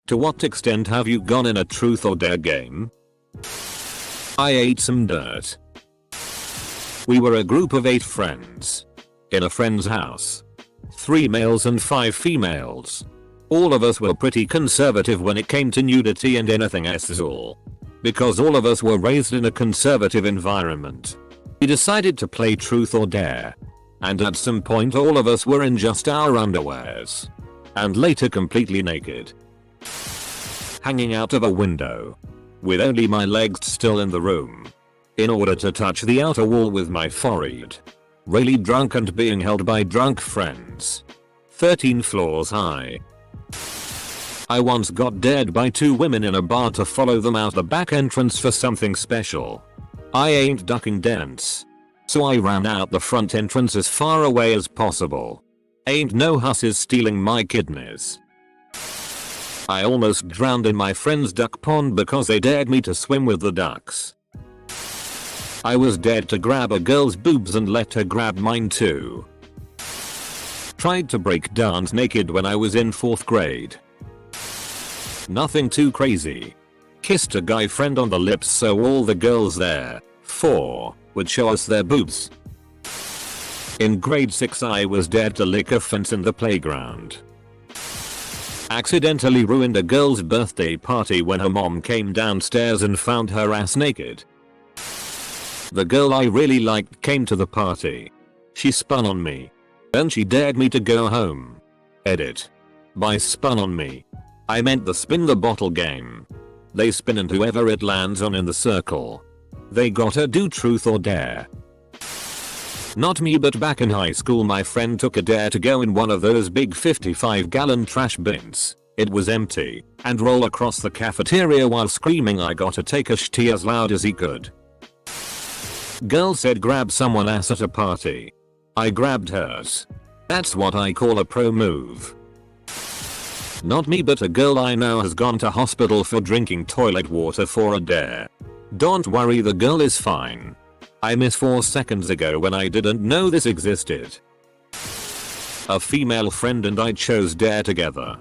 To what extent have you gone in a truth or dare game? I ate some dirt. We were a group of 8 friends. In a friend's house. 3 males and 5 females. All of us were pretty conservative when it came to nudity and anything sexual. Because all of us were raised in a conservative environment. We decided to play truth or dare. And at some point all of us were in just our underwears. And later completely naked. Hanging out of a window. With only my legs still in the room. In order to touch the outer wall with my forehead. Really drunk and being held by drunk friends. 13 floors high. I once got dared by 2 women in a bar to follow them out the back entrance for something special. I ain't ducking dents. So I ran out the front entrance as far away as possible. Ain't no husses stealing my kidneys. I almost drowned in my friend's duck pond because they dared me to swim with the ducks. I was dared to grab a girl's boobs and let her grab mine too. Tried to break dance naked when I was in 4th grade. Nothing too crazy. Kissed a guy friend on the lips so all the girls there, 4, would show us their boobs. In grade 6 I was dared to lick a fence in the playground. Accidentally ruined a girl's birthday party when her mom came downstairs and found her ass naked. The girl I really liked came to the party. She spun on me. Then she dared me to go home. Edit. By spun on me, I meant the spin the bottle game. They spin and whoever it lands on in the circle. They gotta do truth or dare. Not me, but back in high school my friend took a dare to go in one of those big 55-gallon trash bins. It was empty. And roll across the cafeteria while screaming I gotta take a shitty as loud as he could. Girl said grab someone ass at a party. I grabbed hers. That's what I call a pro move. Not me, but a girl I know has gone to hospital for drinking toilet water for a dare. Don't worry, the girl is fine. I missed 4 seconds ago when I didn't know this existed. A female friend and I chose dare together.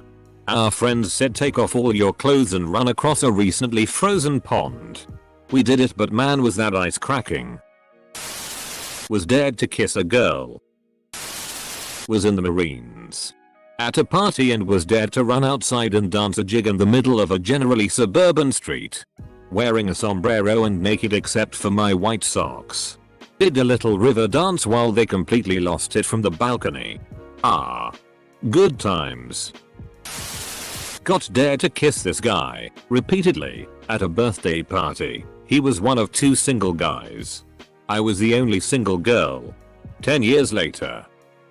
Our friends said take off all your clothes and run across a recently frozen pond. We did it, but man was that ice cracking. Was dared to kiss a girl. Was in the Marines. At a party and was dared to run outside and dance a jig in the middle of a generally suburban street. Wearing a sombrero and naked except for my white socks. Did a little river dance while they completely lost it from the balcony. Ah. Good times. Got dared to kiss this guy, repeatedly, at a birthday party. He was one of 2 single guys. I was the only single girl. 10 years later.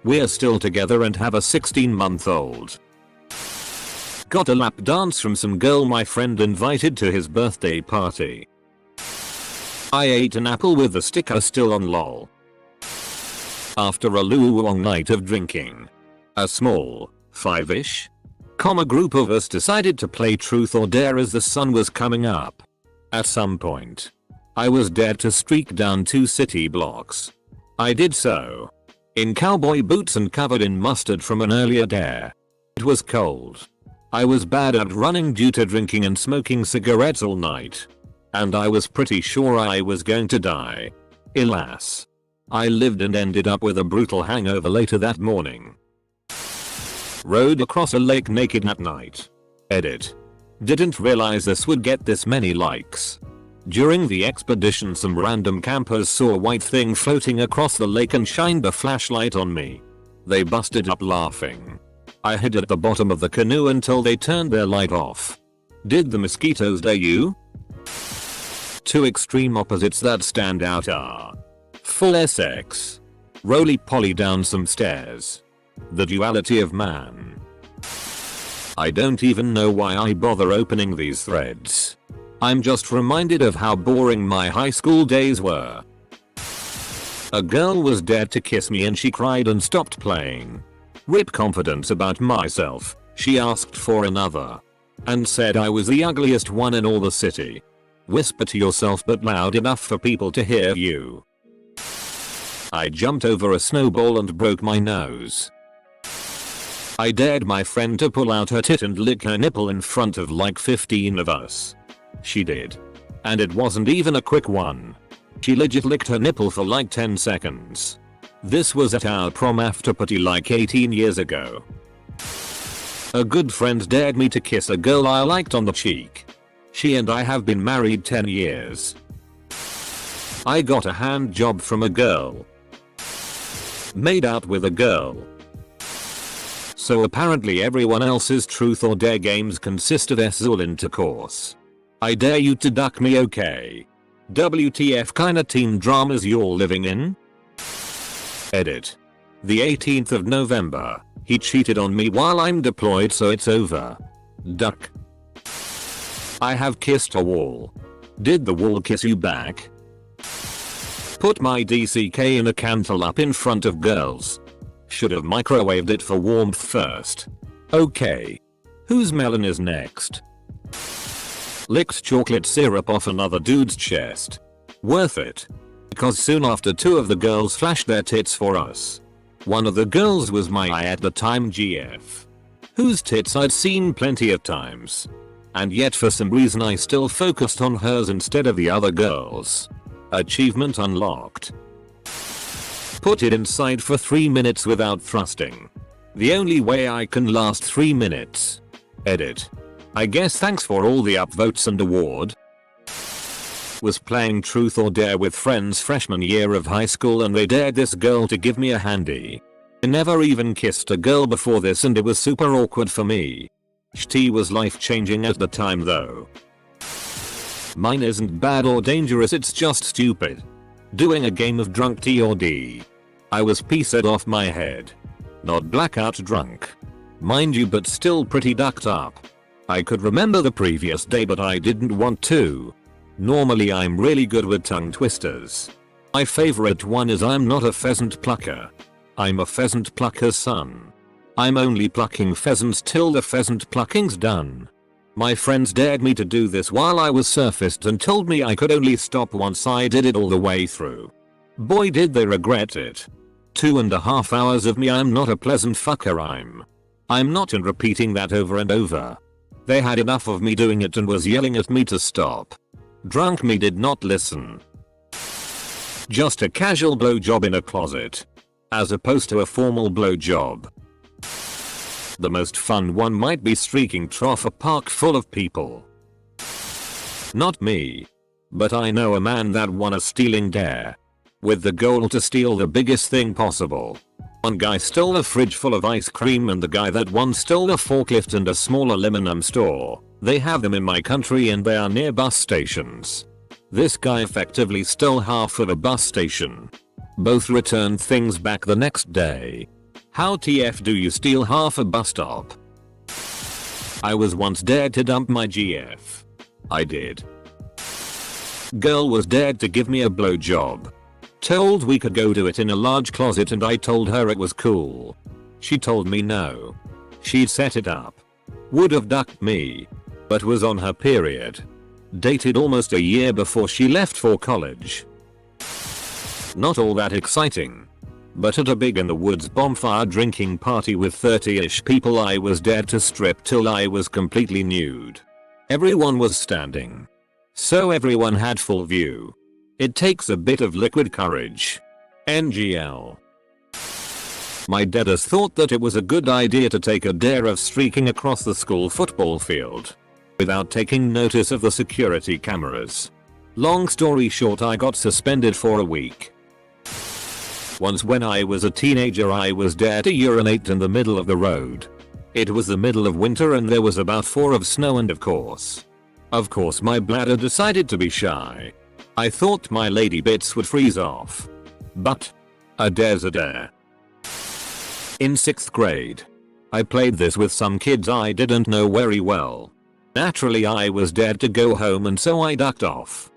We're still together and have a 16-month-old. Got a lap dance from some girl my friend invited to his birthday party. I ate an apple with the sticker still on lol. After a long night of drinking. A small, 5-ish, group of us decided to play truth or dare as the sun was coming up. At some point, I was dared to streak down 2 city blocks. I did so. In cowboy boots and covered in mustard from an earlier dare. It was cold. I was bad at running due to drinking and smoking cigarettes all night. And I was pretty sure I was going to die. Alas. I lived and ended up with a brutal hangover later that morning. Rode across a lake naked at night. Edit. Didn't realize this would get this many likes. During the expedition some random campers saw a white thing floating across the lake and shined a flashlight on me. They busted up laughing. I hid at the bottom of the canoe until they turned their light off. Did the mosquitoes dare you? 2 extreme opposites that stand out are full SX. Roly-poly down some stairs. The duality of man. I don't even know why I bother opening these threads. I'm just reminded of how boring my high school days were. A girl was dared to kiss me and she cried and stopped playing. Rip confidence about myself, she asked for another. And said I was the ugliest one in all the city. Whisper to yourself but loud enough for people to hear you. I jumped over a snowball and broke my nose. I dared my friend to pull out her tit and lick her nipple in front of like 15 of us. She did. And it wasn't even a quick one. She legit licked her nipple for like 10 seconds. This was at our prom after party like 18 years ago. A good friend dared me to kiss a girl I liked on the cheek. She and I have been married 10 years. I got a hand job from a girl. Made out with a girl. So apparently everyone else's truth or dare games consist of sexual intercourse. I dare you to duck me, okay? WTF kinda teen dramas you're living in? Edit. The 18th of November, he cheated on me while I'm deployed, so it's over. Duck. I have kissed a wall. Did the wall kiss you back? Put my DCK in a cantaloupe in front of girls. Should have microwaved it for warmth first. Okay. Whose melon is next? Licked chocolate syrup off another dude's chest. Worth it. Because soon after 2 of the girls flashed their tits for us. One of the girls was my at the time GF. Whose tits I'd seen plenty of times. And yet for some reason I still focused on hers instead of the other girls. Achievement unlocked. Put it inside for 3 minutes without thrusting. The only way I can last 3 minutes. Edit. I guess thanks for all the upvotes and award. Was playing truth or dare with friends freshman year of high school and they dared this girl to give me a handy. I never even kissed a girl before this and it was super awkward for me. Tea was life changing at the time though. Mine isn't bad or dangerous, it's just stupid. Doing a game of drunk T or D. I was pissed off my head. Not blackout drunk. Mind you, but still pretty ducked up. I could remember the previous day but I didn't want to. Normally I'm really good with tongue twisters. My favorite one is I'm not a pheasant plucker. I'm a pheasant plucker's son. I'm only plucking pheasants till the pheasant plucking's done. My friends dared me to do this while I was surfaced and told me I could only stop once I did it all the way through. Boy did they regret it. 2.5 hours of me I'm not a pleasant fucker I'm not, and repeating that over and over. They had enough of me doing it and was yelling at me to stop. Drunk me did not listen. Just a casual blowjob in a closet. As opposed to a formal blowjob. The most fun one might be streaking trough a park full of people. Not me. But I know a man that won a stealing dare. With the goal to steal the biggest thing possible. One guy stole a fridge full of ice cream and the guy that won stole a forklift and a small aluminum store. They have them in my country and they are near bus stations. This guy effectively stole half of a bus station. Both returned things back the next day. How TF do you steal half a bus stop? I was once dared to dump my GF. I did. Girl was dared to give me a blowjob. Told we could go do it in a large closet and I told her it was cool. She told me no. She'd set it up. Would have ducked me. But was on her period. Dated almost a year before she left for college. Not all that exciting. But at a big in the woods bonfire drinking party with 30ish people I was dared to strip till I was completely nude. Everyone was standing. So everyone had full view. It takes a bit of liquid courage. NGL. My dadders thought that it was a good idea to take a dare of streaking across the school football field. Without taking notice of the security cameras. Long story short, I got suspended for a week. Once when I was a teenager I was dared to urinate in the middle of the road. It was the middle of winter and there was about 4 of snow and of course my bladder decided to be shy. I thought my lady bits would freeze off. But a dare's a dare. In 6th grade. I played this with some kids I didn't know very well. Naturally I was dared to go home and so I ducked off.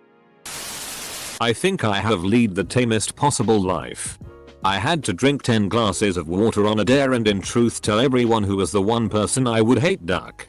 I think I have led the tamest possible life. I had to drink 10 glasses of water on a dare and in truth tell everyone who was the one person I would hate duck.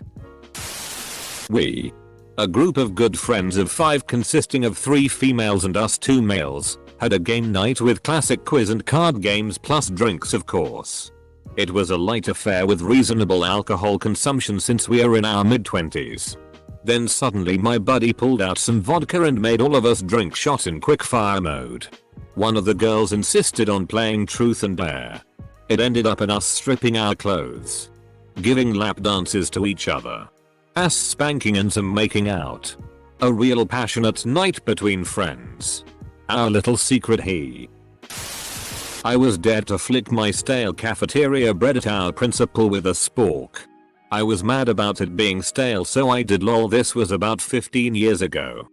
We. A group of good friends of 5 consisting of 3 females and us 2 males, had a game night with classic quiz and card games plus drinks of course. It was a light affair with reasonable alcohol consumption since we are in our mid-20s. Then suddenly my buddy pulled out some vodka and made all of us drink shots in quickfire mode. One of the girls insisted on playing truth and dare. It ended up in us stripping our clothes, giving lap dances to each other, ass spanking and some making out. A real passionate night between friends. Our little secret I was dead to flick my stale cafeteria bread at our principal with a spork. I was mad about it being stale, so I did. Lol, this was about 15 years ago.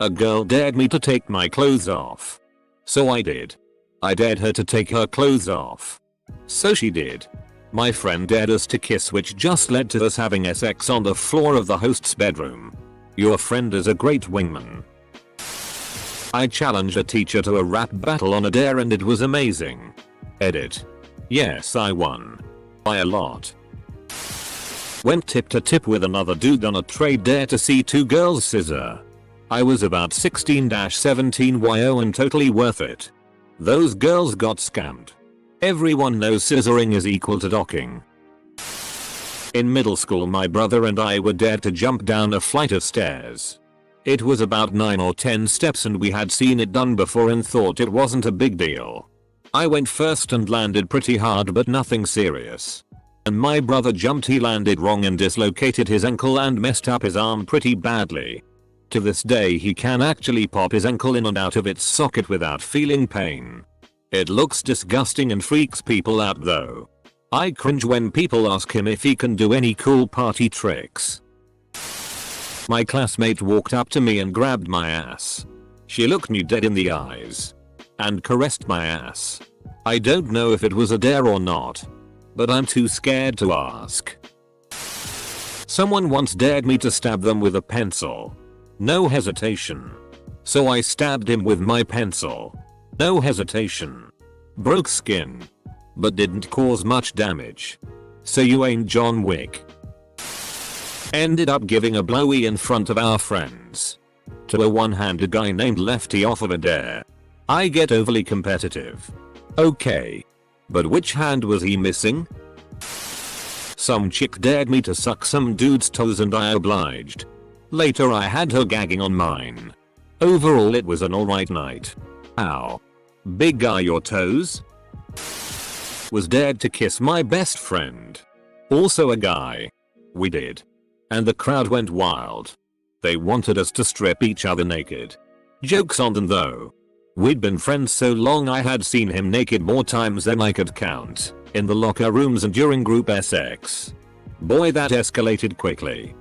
A girl dared me to take my clothes off. So I did. I dared her to take her clothes off. So she did. My friend dared us to kiss, which just led to us having sex on the floor of the host's bedroom. Your friend is a great wingman. I challenged a teacher to a rap battle on a dare and it was amazing. Edit. Yes, I won. By a lot. Went tip to tip with another dude on a trade dare to see two girls scissor. I was about 16-17 YO and totally worth it. Those girls got scammed. Everyone knows scissoring is equal to docking. In middle school my brother and I were dared to jump down a flight of stairs. It was about 9 or 10 steps and we had seen it done before and thought it wasn't a big deal. I went first and landed pretty hard but nothing serious. And my brother jumped, he landed wrong and dislocated his ankle and messed up his arm pretty badly. To this day he can actually pop his ankle in and out of its socket without feeling pain. It looks disgusting and freaks people out though. I cringe when people ask him if he can do any cool party tricks. My classmate walked up to me and grabbed my ass. She looked me dead in the eyes and caressed my ass. I don't know if it was a dare or not, but I'm too scared to ask. Someone once dared me to stab them with a pencil. No hesitation. So I stabbed him with my pencil. No hesitation. Broke skin, but didn't cause much damage. So you ain't John Wick. Ended up giving a blowy in front of our friends to a one-handed guy named Lefty off of a dare. I get overly competitive. Okay. But which hand was he missing? Some chick dared me to suck some dude's toes and I obliged. Later I had her gagging on mine. Overall it was an alright night. Ow. Big guy, your toes? Was dared to kiss my best friend. Also a guy. We did. And the crowd went wild. They wanted us to strip each other naked. Joke's on them though. We'd been friends so long I had seen him naked more times than I could count. In the locker rooms and during group sex. Boy, that escalated quickly.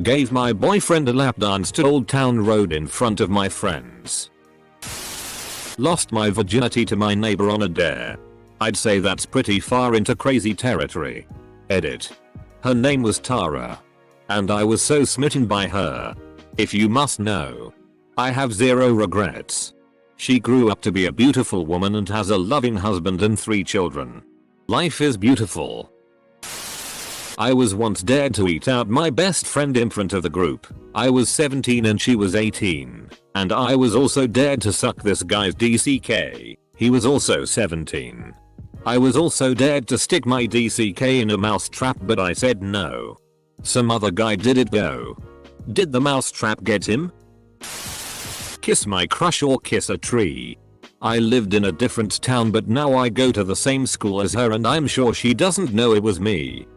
Gave my boyfriend a lap dance to Old Town Road in front of my friends. Lost my virginity to my neighbor on a dare. I'd say that's pretty far into crazy territory. Edit. Her name was Tara. And I was so smitten by her. If you must know. I have zero regrets. She grew up to be a beautiful woman and has a loving husband and 3 children. Life is beautiful. I was once dared to eat out my best friend in front of the group. I was 17 and she was 18. And I was also dared to suck this guy's DCK. He was also 17. I was also dared to stick my DCK in a mousetrap, but I said no. Some other guy did it though. Did the mousetrap get him? Kiss my crush or kiss a tree. I lived in a different town but now I go to the same school as her and I'm sure she doesn't know it was me.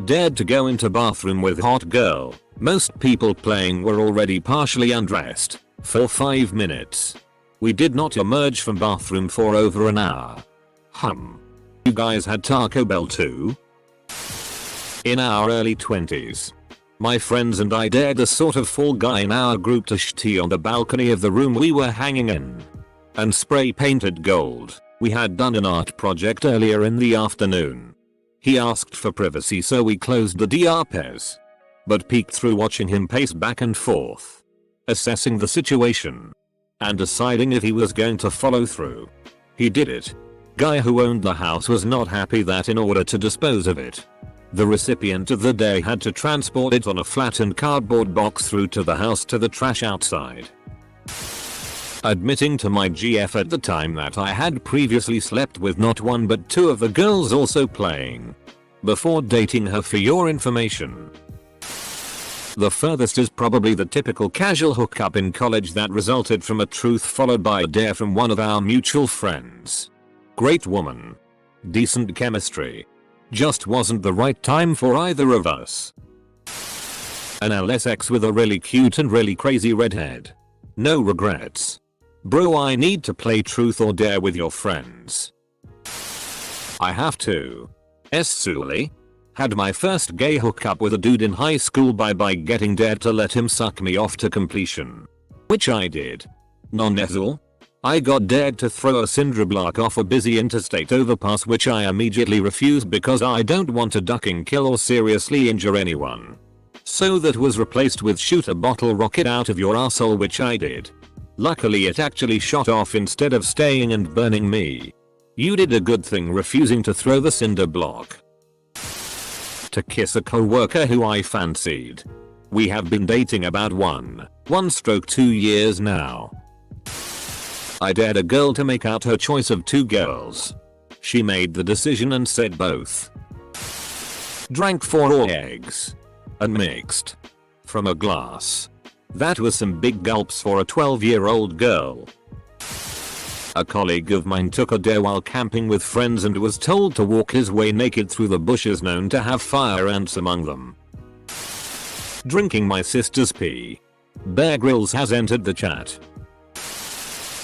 Dared to go into bathroom with hot girl. Most people playing were already partially undressed. For 5 minutes. We did not emerge from bathroom for over an hour. You guys had Taco Bell too? In our early 20s. My friends and I dared a sort of fall guy in our group to tea on the balcony of the room we were hanging in. And spray painted gold. We had done an art project earlier in the afternoon. He asked for privacy so we closed the DRPs. But peeked through watching him pace back and forth. Assessing the situation. And deciding if he was going to follow through. He did it. Guy who owned the house was not happy that in order to dispose of it, the recipient of the day had to transport it on a flattened cardboard box through to the house to the trash outside. Admitting to my GF at the time that I had previously slept with not one but two of the girls also playing. Before dating her, for your information. The furthest is probably the typical casual hookup in college that resulted from a truth followed by a dare from one of our mutual friends. Great woman. Decent chemistry. Just wasn't the right time for either of us. An LSX with a really cute and really crazy redhead. No regrets. Bro, I need to play truth or dare with your friends. I have to. Sully. Had my first gay hookup with a dude in high school by getting dared to let him suck me off to completion. Which I did. Non-Ezel. I got dared to throw a cinder block off a busy interstate overpass, which I immediately refused because I don't want to ducking kill or seriously injure anyone. So that was replaced with shoot a bottle rocket out of your asshole, which I did. Luckily it actually shot off instead of staying and burning me. You did a good thing refusing to throw the cinder block. To kiss a co-worker who I fancied. We have been dating about 1/2 years now. I dared a girl to make out her choice of two girls. She made the decision and said both. Drank 4 eggs. And mixed. From a glass. That was some big gulps for a 12-year-old girl. A colleague of mine took a dare while camping with friends and was told to walk his way naked through the bushes known to have fire ants among them. Drinking my sister's pee. Bear Grylls has entered the chat.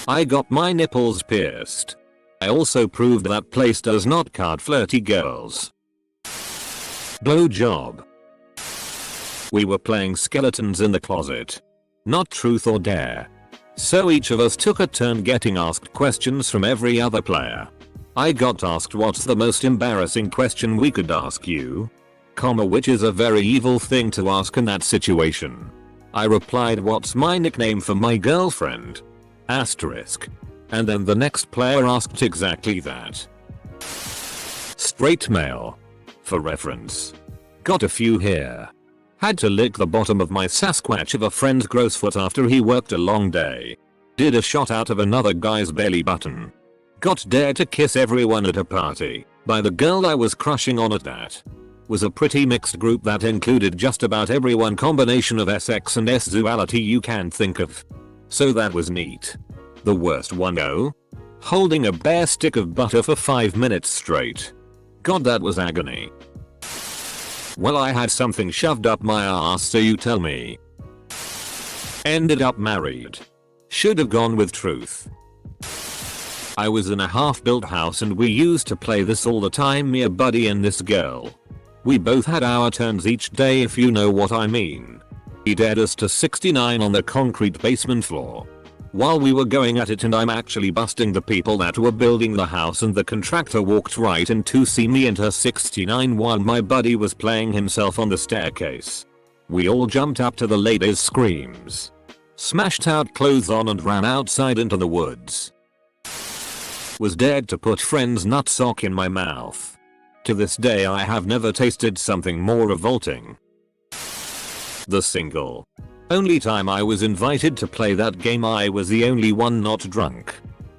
I got my nipples pierced. I also proved that place does not card flirty girls. Blowjob. We were playing skeletons in the closet. Not truth or dare. So each of us took a turn getting asked questions from every other player. I got asked what's the most embarrassing question we could ask you? Which is a very evil thing to ask in that situation. I replied, what's my nickname for my girlfriend? Asterisk. And then the next player asked exactly that. Straight male. For reference. Got a few here. Had to lick the bottom of my Sasquatch of a friend's gross foot after he worked a long day. Did a shot out of another guy's belly button. Got dared to kiss everyone at a party by the girl I was crushing on at that. Was a pretty mixed group that included just about everyone, combination of SX and sexuality you can think of. So that was neat. The worst one though? Holding a bare stick of butter for 5 minutes straight. God, that was agony. Well, I had something shoved up my ass, so you tell me. Ended up married. Should have gone with truth. I was in a half-built house and we used to play this all the time, me, a buddy, and this girl. We both had our turns each day, if you know what I mean. He dared us to 69 on the concrete basement floor. While we were going at it, and I'm actually busting the people that were building the house, and the contractor walked right in to see me and her 69 while my buddy was playing himself on the staircase. We all jumped up to the lady's screams. Smashed out clothes on and ran outside into the woods. Was dared to put friend's nutsock in my mouth. To this day I have never tasted something more revolting. The single. Only time I was invited to play that game, I was the only one not drunk.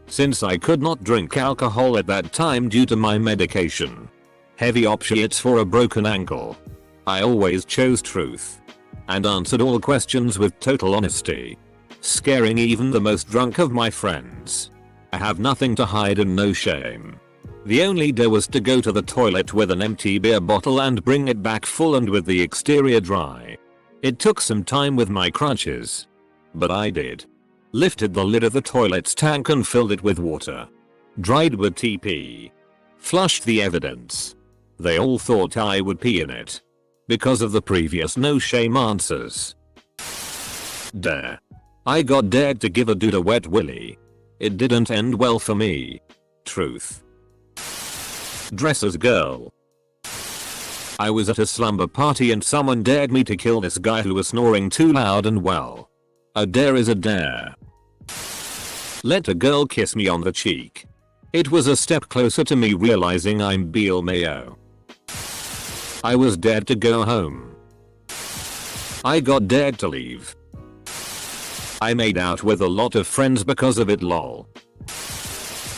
Since I could not drink alcohol at that time due to my medication. Heavy opiates for a broken ankle. I always chose truth. And answered all questions with total honesty. Scaring even the most drunk of my friends. I have nothing to hide and no shame. The only dare was to go to the toilet with an empty beer bottle and bring it back full and with the exterior dry. It took some time with my crutches. But I did. Lifted the lid of the toilet's tank and filled it with water. Dried with TP. Flushed the evidence. They all thought I would pee in it. Because of the previous no shame answers. Dare. I got dared to give a dude a wet willy. It didn't end well for me. Truth. Dresser's girl. I was at a slumber party and someone dared me to kill this guy who was snoring too loud, and well. A dare is a dare. Let a girl kiss me on the cheek. It was a step closer to me realizing I'm Beal Mayo. I was dared to go home. I got dared to leave. I made out with a lot of friends because of it lol.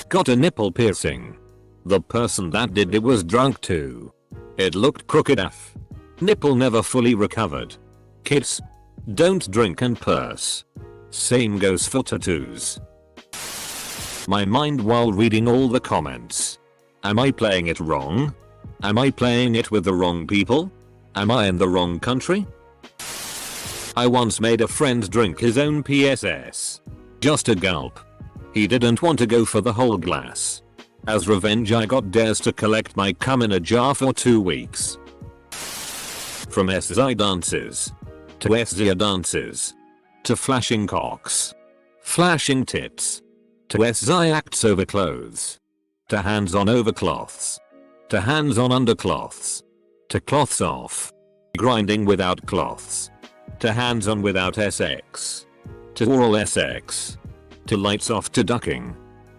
Got a nipple piercing. The person that did it was drunk too. It looked crooked af. Nipple never fully recovered. Kids, don't drink and purse. Same goes for tattoos. My mind while reading all the comments. Am I playing it wrong? Am I playing it with the wrong people? Am I in the wrong country? I once made a friend drink his own PSS. Just a gulp. He didn't want to go for the whole glass. As revenge I got dares to collect my cum in a jar for 2 weeks. From SZI dances. To SZia dances. To flashing cocks. Flashing tits. To SZI acts over clothes. To hands on over cloths. To hands on undercloths. To cloths off. Grinding without cloths. To hands on without SX. To oral SX. To lights off to ducking.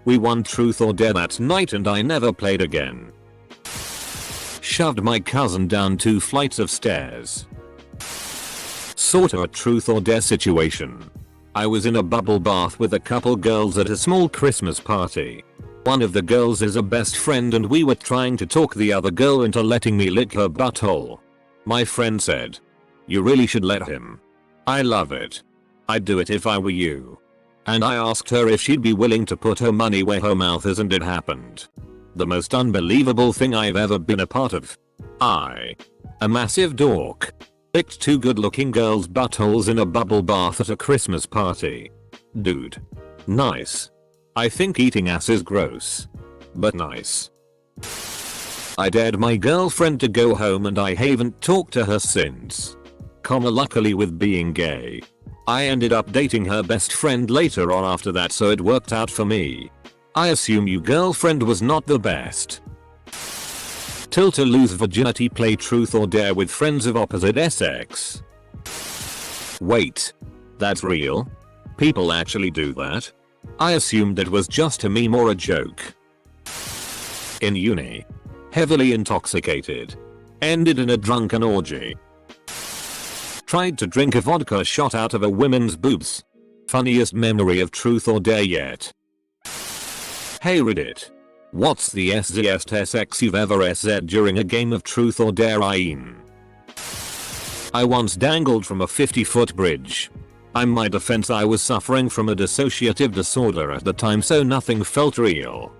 We won truth or dare that night and I never played again. Shoved my cousin down 2 flights of stairs. Sorta a truth or dare situation. I was in a bubble bath with a couple girls at a small Christmas party. One of the girls is a best friend and we were trying to talk the other girl into letting me lick her butthole. My friend said, "You really should let him. I love it. I'd do it if I were you." And I asked her if she'd be willing to put her money where her mouth is and it happened. The most unbelievable thing I've ever been a part of. I, a massive dork, licked 2 good looking girls' buttholes in a bubble bath at a Christmas party. Dude. Nice. I think eating ass is gross. But nice. I dared my girlfriend to go home and I haven't talked to her since. Luckily with being gay. I ended up dating her best friend later on after that so it worked out for me. I assume your girlfriend was not the best. Till to lose virginity play truth or dare with friends of opposite sex. Wait. That's real? People actually do that? I assumed it was just a meme or a joke. In uni. Heavily intoxicated. Ended in a drunken orgy. Tried to drink a vodka shot out of a woman's boobs. Funniest memory of truth or dare yet. Hey Reddit. What's the SZiest SX you've ever SZ during a game of truth or dare? I once dangled from a 50-foot bridge. In my defense I was suffering from a dissociative disorder at the time so nothing felt real.